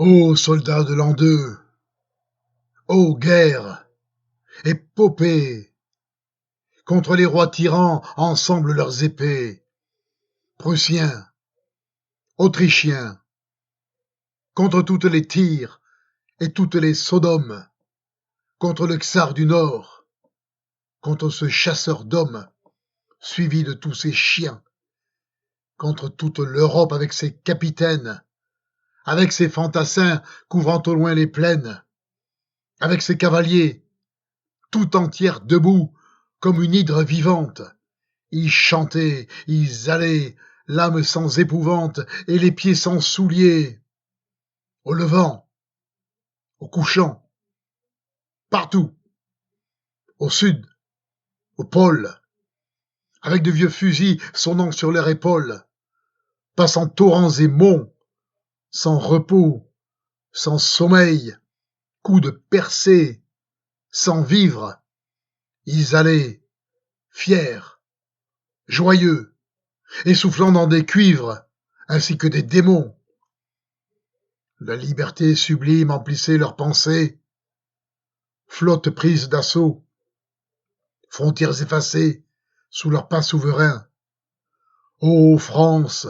Ô soldats de l'an 2, ô guerre, épopée, contre les rois tyrans ensemble leurs épées, Prussiens, Autrichiens, contre toutes les Tyrs et toutes les Sodomes, contre le Tsar du Nord, contre ce chasseur d'hommes, suivi de tous ces chiens, contre toute l'Europe avec ses capitaines, avec ses fantassins couvrant au loin les plaines, avec ses cavaliers, tout entière debout, comme une hydre vivante. Ils chantaient, ils allaient, l'âme sans épouvante et les pieds sans souliers. Au levant, au couchant, partout, au sud, au pôle, avec de vieux fusils sonnant sur leurs épaules, passant torrents et monts, sans repos, sans sommeil, coups de percée, sans vivre, ils allaient, fiers, joyeux, essoufflant dans des cuivres, ainsi que des démons. La liberté sublime emplissait leurs pensées, flotte prise d'assaut, frontières effacées sous leurs pas souverains. Ô France,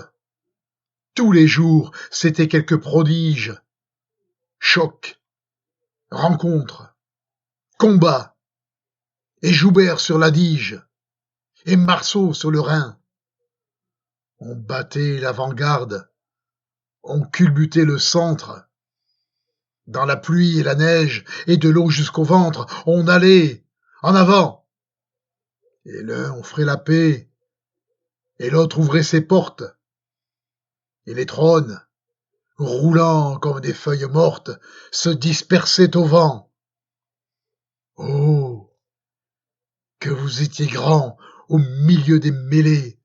tous les jours c'était quelque prodige, choc, rencontre, combat, et Joubert sur l'Adige, et Marceau sur le Rhin. On battait l'avant-garde, on culbutait le centre. Dans la pluie et la neige, et de l'eau jusqu'au ventre, on allait, en avant. Et l'un offrait la paix, et l'autre ouvrait ses portes. Et les trônes, roulant comme des feuilles mortes, se dispersaient au vent. Oh, que vous étiez grands au milieu des mêlées,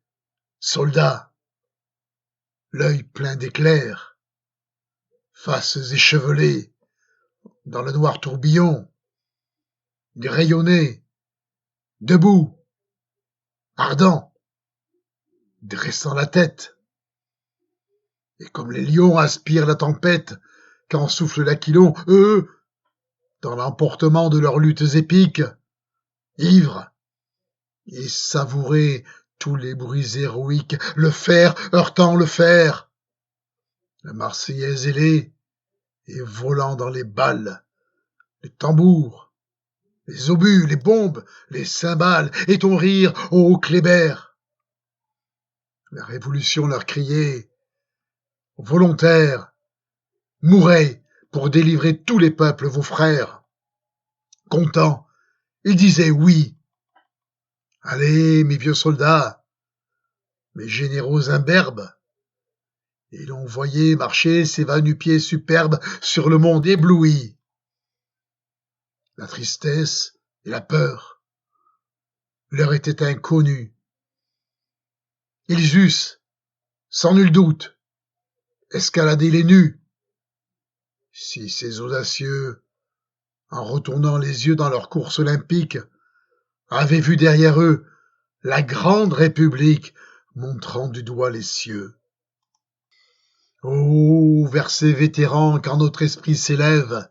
soldats, l'œil plein d'éclairs, faces échevelées, dans le noir tourbillon, rayonnés, debout, ardents, dressant la tête. Et comme les lions aspirent la tempête quand souffle l'aquilon, eux, dans l'emportement de leurs luttes épiques, ivres, et savouraient tous les bruits héroïques, le fer heurtant le fer, la Marseillaise ailée et volant dans les balles, les tambours, les obus, les bombes, les cymbales, et ton rire, ô Kléber. La Révolution leur criait, volontaires, mourez pour délivrer tous les peuples, vos frères. Contents, ils disaient oui. Allez, mes vieux soldats, mes généraux imberbes. Et l'on voyait marcher ces va-nu-pieds superbes sur le monde ébloui. La tristesse et la peur leur étaient inconnues. Ils eussent, sans nul doute, escaladé les nus, si ces audacieux, en retournant les yeux dans leur course olympique, avaient vu derrière eux la grande République montrant du doigt les cieux. Oh, vers ces vétérans, quand notre esprit s'élève,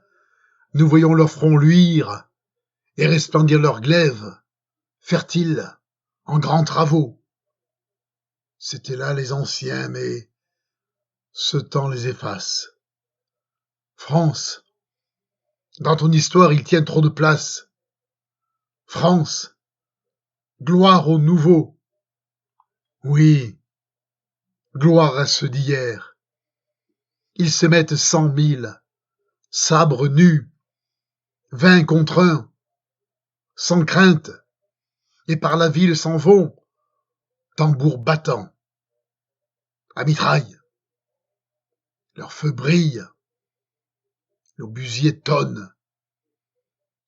nous voyons leur front luire et resplendir leurs glaives, fertiles, en grands travaux. C'étaient là les anciens, mais ce temps les efface. France, dans ton histoire, il tient trop de place. France, gloire aux nouveaux. Oui, gloire à ceux d'hier. Ils se mettent 100 000, sabres nus, 20 contre 1, sans crainte, et par la ville s'en vont, tambours battants, à mitraille. Leurs feux brillent, l'obusier tonne.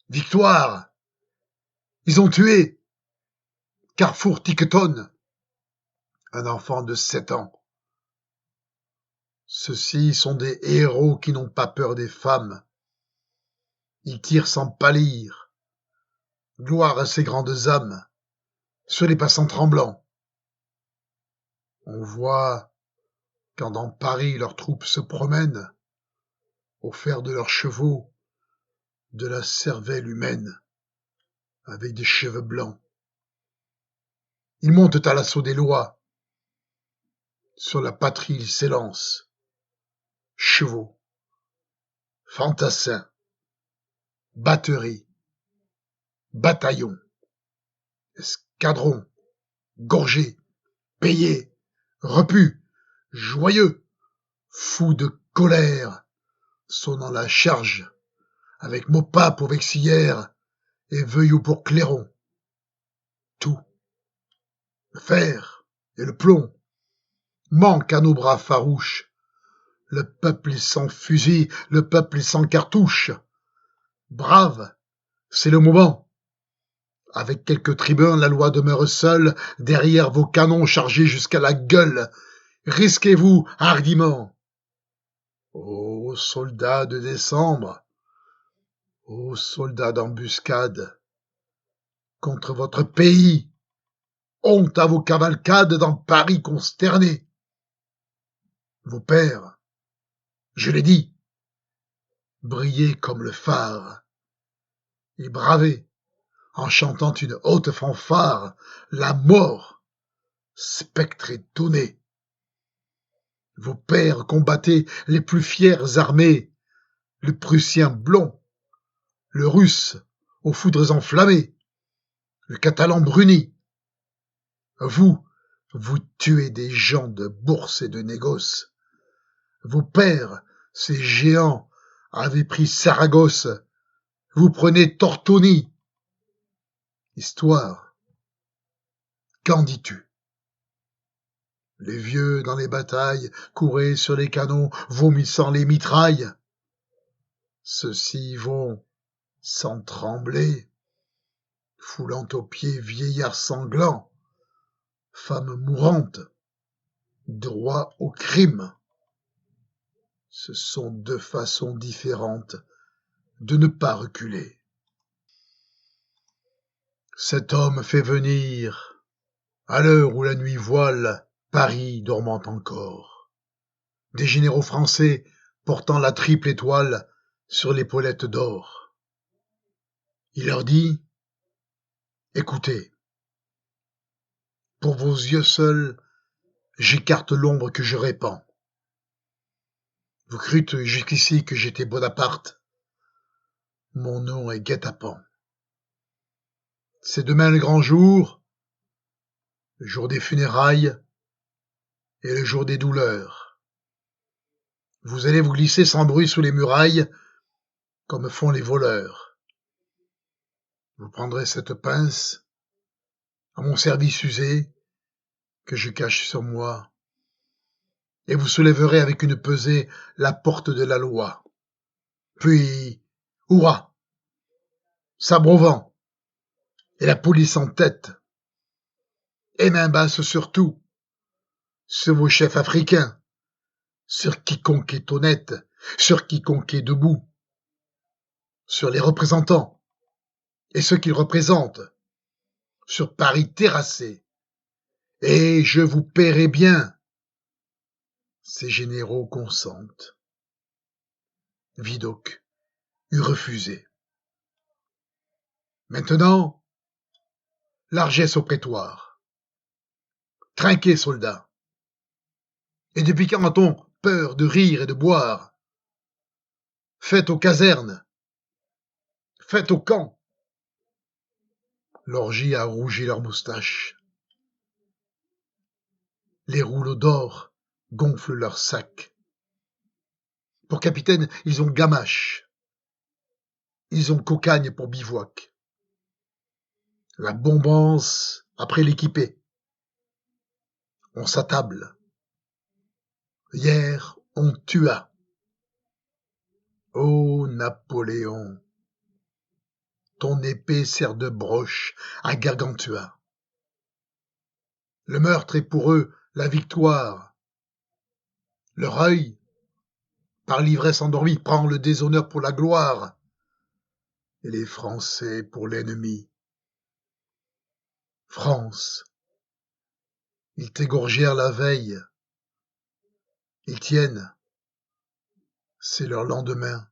Victoire! Ils ont tué Carrefour Tiquetonne, un enfant de 7 ans. Ceux-ci sont des héros qui n'ont pas peur des femmes. Ils tirent sans pâlir. Gloire à ces grandes âmes, sur les passants tremblants. On voit, quand dans Paris leurs troupes se promènent, au fer de leurs chevaux, de la cervelle humaine, avec des cheveux blancs. Ils montent à l'assaut des lois, sur la patrie ils s'élancent, chevaux, fantassins, batteries, bataillons, escadrons, gorgés, payés, repus, joyeux, fous de colère, sonnant la charge, avec Maupas pour vexillère et Veuillot pour clairon. Tout, le fer et le plomb, manquent à nos bras farouches. Le peuple est sans fusil, le peuple est sans cartouche. Brave, c'est le moment. Avec quelques tribuns, la loi demeure seule, derrière vos canons chargés jusqu'à la gueule. Risquez-vous hardiment. Ô soldats de décembre, ô soldats d'embuscade, contre votre pays, honte à vos cavalcades dans Paris consterné. Vos pères, je l'ai dit, brillaient comme le phare, et bravaient, en chantant une haute fanfare, la mort, spectre étonné. Vos pères combattaient les plus fières armées, le Prussien blond, le Russe aux foudres enflammées, le Catalan bruni. Vous, vous tuez des gens de bourse et de négoce. Vos pères, ces géants, avaient pris Saragosse. Vous prenez Tortoni. Histoire, qu'en dis-tu? Les vieux dans les batailles couraient sur les canons, vomissant les mitrailles. Ceux-ci vont, sans trembler, foulant aux pieds vieillards sanglants, femmes mourantes, droit au crime. Ce sont deux façons différentes de ne pas reculer. Cet homme fait venir, à l'heure où la nuit voile Paris dormant encore, des généraux français portant la triple étoile sur l'épaulette d'or. Il leur dit, écoutez, pour vos yeux seuls, j'écarte l'ombre que je répands. Vous crûtes jusqu'ici que j'étais Bonaparte. Mon nom est Guet-apens. C'est demain le grand jour, le jour des funérailles et le jour des douleurs. Vous allez vous glisser sans bruit sous les murailles, comme font les voleurs. Vous prendrez cette pince, à mon service usé, que je cache sur moi, et vous soulèverez avec une pesée la porte de la loi. Puis, hurrah, sabre au vent, et la police en tête, et main basse surtout, sur vos chefs africains, sur quiconque est honnête, sur quiconque est debout, sur les représentants, et ceux qu'ils représentent, sur Paris terrassé, et je vous paierai bien. Ces généraux consentent. Vidocq eût refusé. Maintenant, largesse au prétoire. Trinquez, soldats. Et depuis quand a-t-on peur de rire et de boire? Faites aux casernes. Faites au camp. L'orgie a rougi leurs moustaches. Les rouleaux d'or gonflent leurs sacs. Pour capitaine, ils ont Gamache. Ils ont Cocagne pour bivouac. La bombance après l'équipé. On s'attable. Hier, on tua. Ô Napoléon, ton épée sert de broche à Gargantua. Le meurtre est pour eux la victoire. Leur œil, par l'ivresse endormie, prend le déshonneur pour la gloire, et les Français pour l'ennemi. France, ils t'égorgèrent la veille, ils tiennent, c'est leur lendemain.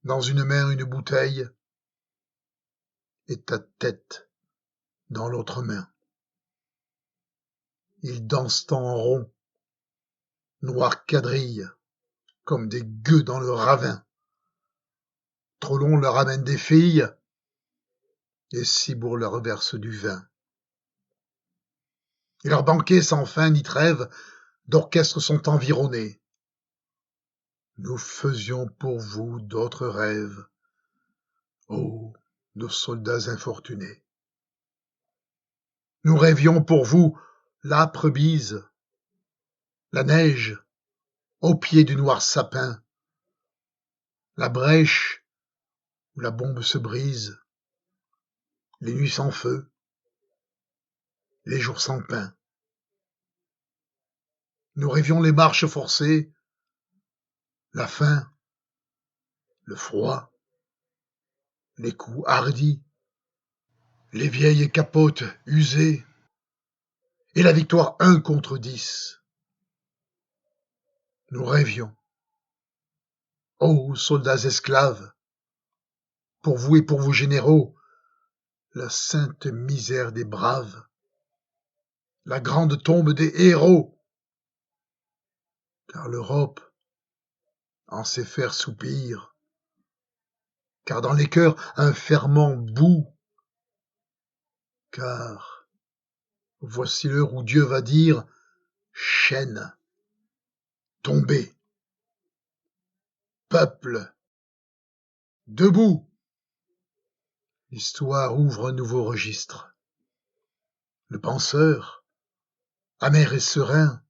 Dans une main une bouteille et ta tête dans l'autre main. Ils dansent en rond, noirs quadrilles, comme des gueux dans le ravin. Trop long leur amène des filles, et Cibourg leur verse du vin. Et leurs banquets sans fin ni trêve d'orchestres sont environnés. Nous faisions pour vous d'autres rêves, ô nos soldats infortunés. Nous rêvions pour vous l'âpre bise, la neige au pied du noir sapin, la brèche où la bombe se brise, les nuits sans feu, les jours sans pain. Nous rêvions les marches forcées, la faim, le froid, les coups hardis, les vieilles capotes usées, et la victoire 1 contre 10. Nous rêvions, ô soldats esclaves, pour vous et pour vos généraux, la sainte misère des braves, la grande tombe des héros, car l'Europe en sait faire soupir, car dans les cœurs un ferment bout, car voici l'heure où Dieu va dire chaîne, tombez, peuple, debout. L'histoire ouvre un nouveau registre. Le penseur, amer et serein,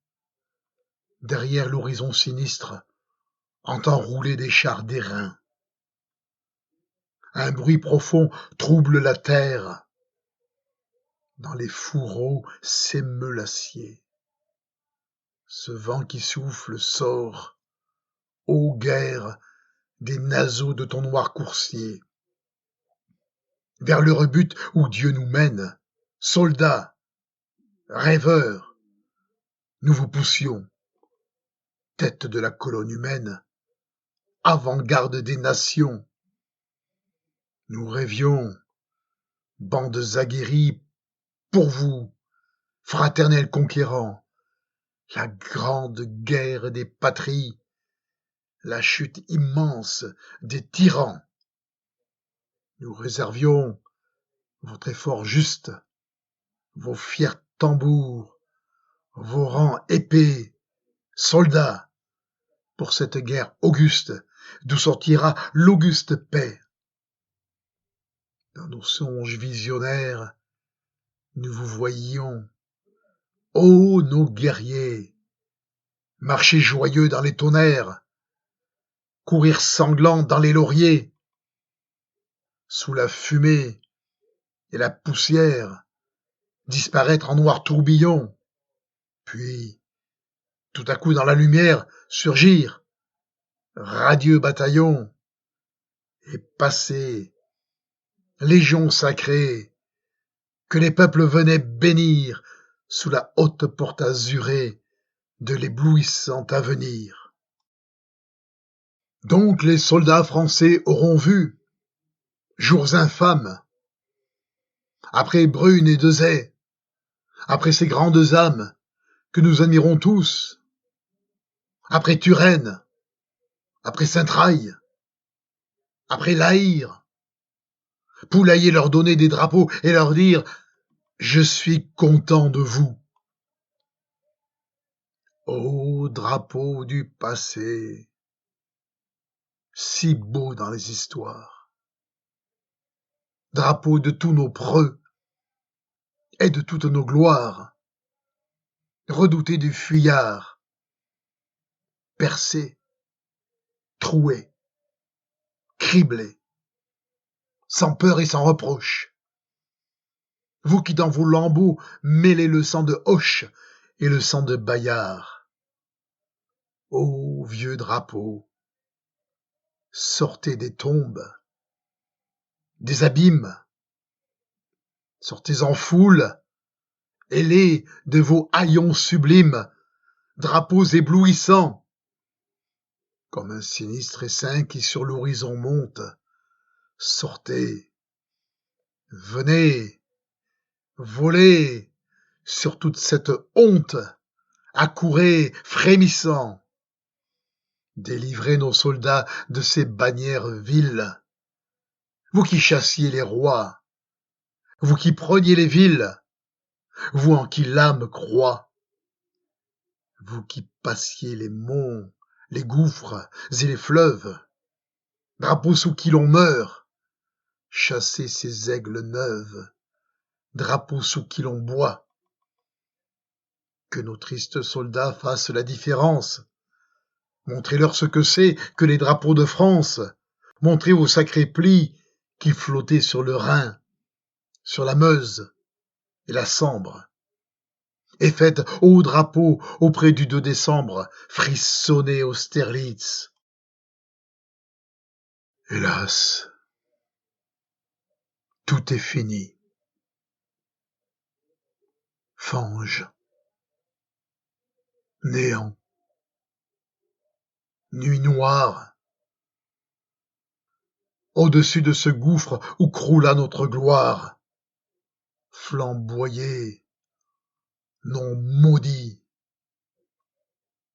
derrière l'horizon sinistre, entend rouler des chars d'airain. Un bruit profond trouble la terre. Dans les fourreaux s'émeut l'acier. Ce vent qui souffle sort, ô guerre, des naseaux de ton noir coursier. Vers le rebut où Dieu nous mène, soldats, rêveurs, nous vous poussions, tête de la colonne humaine, avant-garde des nations. Nous rêvions, bandes aguerries, pour vous, fraternels conquérants, la grande guerre des patries, la chute immense des tyrans. Nous réservions votre effort juste, vos fiers tambours, vos rangs épais, soldats, pour cette guerre auguste, d'où sortira l'auguste paix. Dans nos songes visionnaires, nous vous voyions, ô nos guerriers, marcher joyeux dans les tonnerres, courir sanglants dans les lauriers, sous la fumée et la poussière, disparaître en noir tourbillon, puis, tout à coup dans la lumière, surgir, radieux bataillon, et passer, légion sacrée, que les peuples venaient bénir sous la haute porte azurée de l'éblouissant avenir. Donc les soldats français auront vu, jours infâmes, après Brune et Desaix, après ces grandes âmes que nous admirons tous, après Turenne, après Saint-Traille, après La Hire, Poulailler leur donner des drapeaux et leur dire « Je suis content de vous ». Ô drapeau du passé, si beau dans les histoires, drapeau de tous nos preux et de toutes nos gloires, redouté du fuyard, percé, troué, criblé, sans peur et sans reproche. Vous qui dans vos lambeaux mêlez le sang de Hoche et le sang de Bayard. Ô vieux drapeau, sortez des tombes, des abîmes, sortez en foule, ailés de vos haillons sublimes, drapeaux éblouissants, comme un sinistre essaim qui sur l'horizon monte. Sortez, venez, volez sur toute cette honte, accourez frémissant, délivrez nos soldats de ces bannières viles, vous qui chassiez les rois, vous qui preniez les villes, vous en qui l'âme croit, vous qui passiez les monts, les gouffres et les fleuves, drapeaux sous qui l'on meurt, chassez ces aigles neuves, drapeaux sous qui l'on boit, que nos tristes soldats fassent la différence, montrez-leur ce que c'est que les drapeaux de France, montrez vos sacrés plis qui flottaient sur le Rhin, sur la Meuse et la Sambre, et faites, ô drapeau, auprès du 2 décembre, frissonner Austerlitz. Hélas, tout est fini. Fange, néant, nuit noire. Au-dessus de ce gouffre où croula notre gloire, flamboyé, nom maudit,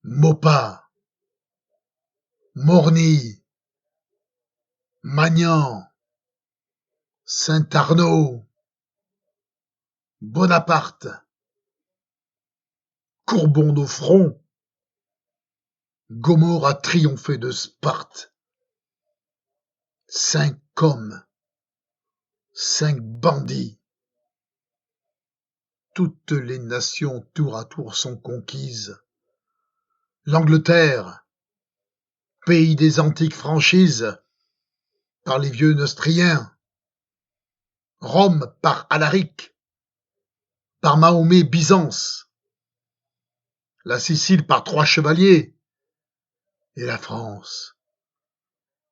Maupas, Morny, Magnan, Saint-Arnaud, Bonaparte, courbons nos fronts, Gomorrhe a triomphé de Sparte. 5 hommes, 5 bandits, toutes les nations tour à tour sont conquises. L'Angleterre, pays des antiques franchises, par les vieux Neustriens. Rome par Alaric, par Mahomet Byzance. La Sicile par 3 chevaliers, et la France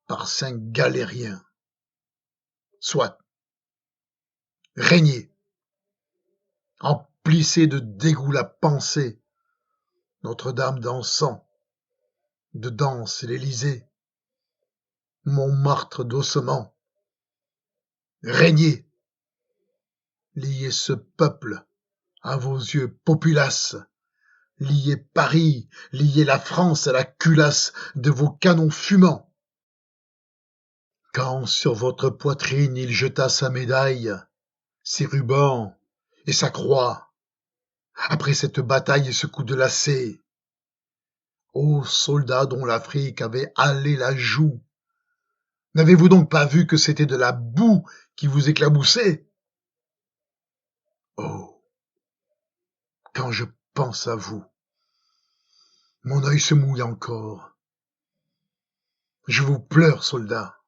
par 5 galériens. Soit, régnez, emplissez de dégoût la pensée, Notre-Dame dansant, de danse l'Élysée, Montmartre d'ossement. Régnez, liez ce peuple à vos yeux populaces, liez Paris, liez la France à la culasse de vos canons fumants. Quand sur votre poitrine il jeta sa médaille, ses rubans et sa croix, après cette bataille et ce coup de lacet, ô soldats dont l'Afrique avait halé la joue, n'avez-vous donc pas vu que c'était de la boue qui vous éclaboussait? Oh, quand je pense à vous, mon œil se mouille encore. Je vous pleure, soldats.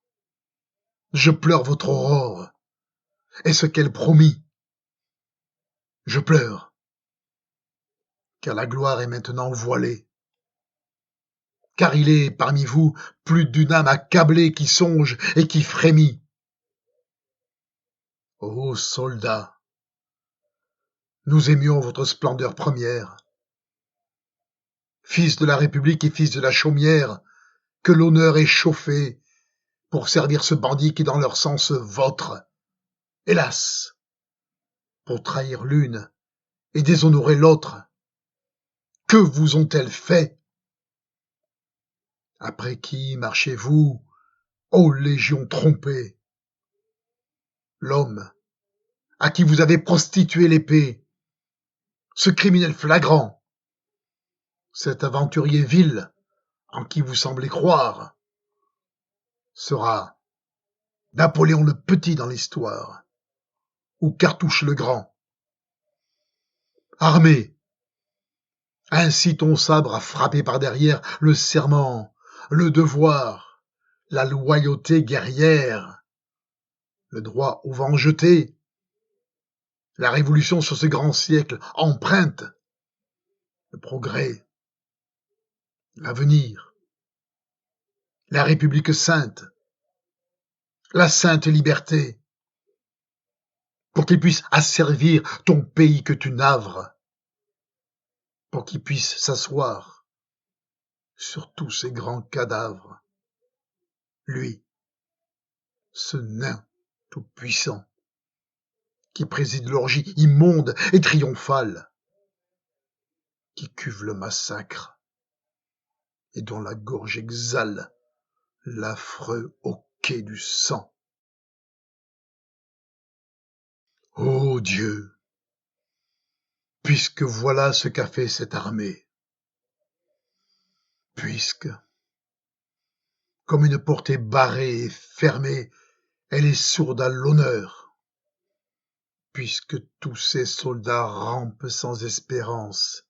Je pleure votre aurore et ce qu'elle promit. Je pleure, car la gloire est maintenant voilée. Car il est, parmi vous, plus d'une âme accablée qui songe et qui frémit. Ô soldats, nous aimions votre splendeur première. Fils de la République et fils de la chaumière, que l'honneur ait chauffé pour servir ce bandit qui dans leur sang se vautre. Hélas, pour trahir l'une et déshonorer l'autre, que vous ont-elles fait? Après qui marchez-vous, ô légion trompée? L'homme à qui vous avez prostitué l'épée, ce criminel flagrant, cet aventurier vil en qui vous semblez croire, sera Napoléon le Petit dans l'histoire, ou Cartouche le Grand. Armé, ainsi ton sabre a frappé par derrière le serment, le devoir, la loyauté guerrière, le droit au vent jeté, la révolution sur ce grand siècle empreinte, le progrès, l'avenir, la République sainte, la sainte liberté, pour qu'il puisse asservir ton pays que tu navres, pour qu'il puisse s'asseoir sur tous ces grands cadavres. Lui, ce nain tout-puissant, qui préside l'orgie immonde et triomphale, qui cuve le massacre et dont la gorge exhale l'affreux hoquet du sang. Ô Dieu, puisque voilà ce qu'a fait cette armée, puisque, comme une portée barrée et fermée, elle est sourde à l'honneur, puisque tous ces soldats rampent sans espérance,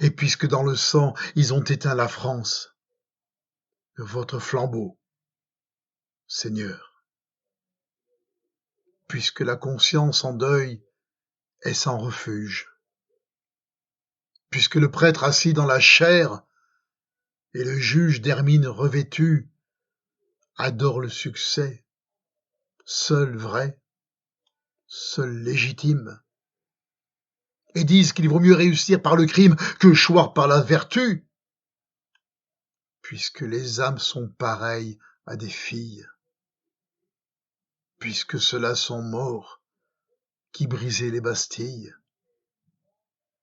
et puisque dans le sang ils ont éteint la France, votre flambeau, Seigneur, puisque la conscience en deuil est sans refuge, puisque le prêtre assis dans la chaire et le juge d'hermine revêtu adorent le succès, seul vrai, seul légitime, et disent qu'il vaut mieux réussir par le crime que choir par la vertu, puisque les âmes sont pareilles à des filles, puisque ceux-là sont morts qui brisaient les Bastilles,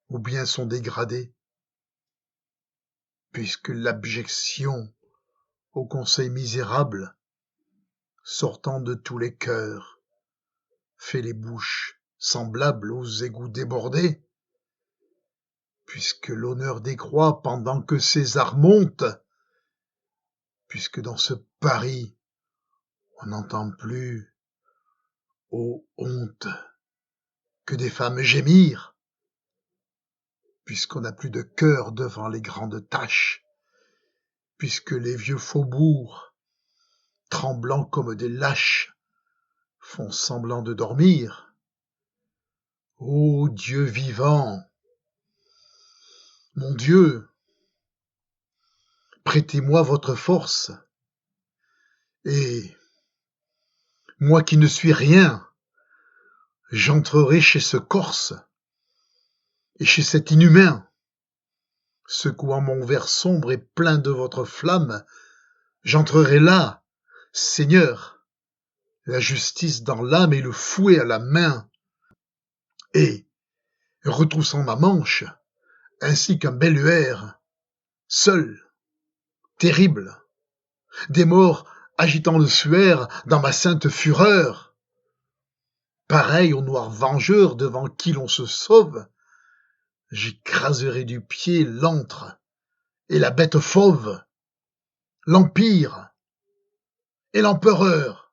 ou bien sont dégradés, puisque l'abjection au conseil misérable, sortant de tous les cœurs, fait les bouches semblables aux égouts débordés, puisque l'honneur décroît pendant que César monte, puisque dans ce Paris, on n'entend plus, ô honte, que des femmes gémir, puisqu'on n'a plus de cœur devant les grandes tâches, puisque les vieux faubourgs, tremblants comme des lâches, font semblant de dormir. Ô Dieu vivant, mon Dieu, prêtez-moi votre force, et moi qui ne suis rien, j'entrerai chez ce Corse et chez cet inhumain, secouant mon verre sombre et plein de votre flamme, j'entrerai là, Seigneur, la justice dans l'âme et le fouet à la main, et, retroussant ma manche, ainsi qu'un belluaire, seul, terrible, des morts agitant le suaire dans ma sainte fureur, pareil au noir vengeur devant qui l'on se sauve, j'écraserai du pied l'antre et la bête fauve, l'empire et l'empereur.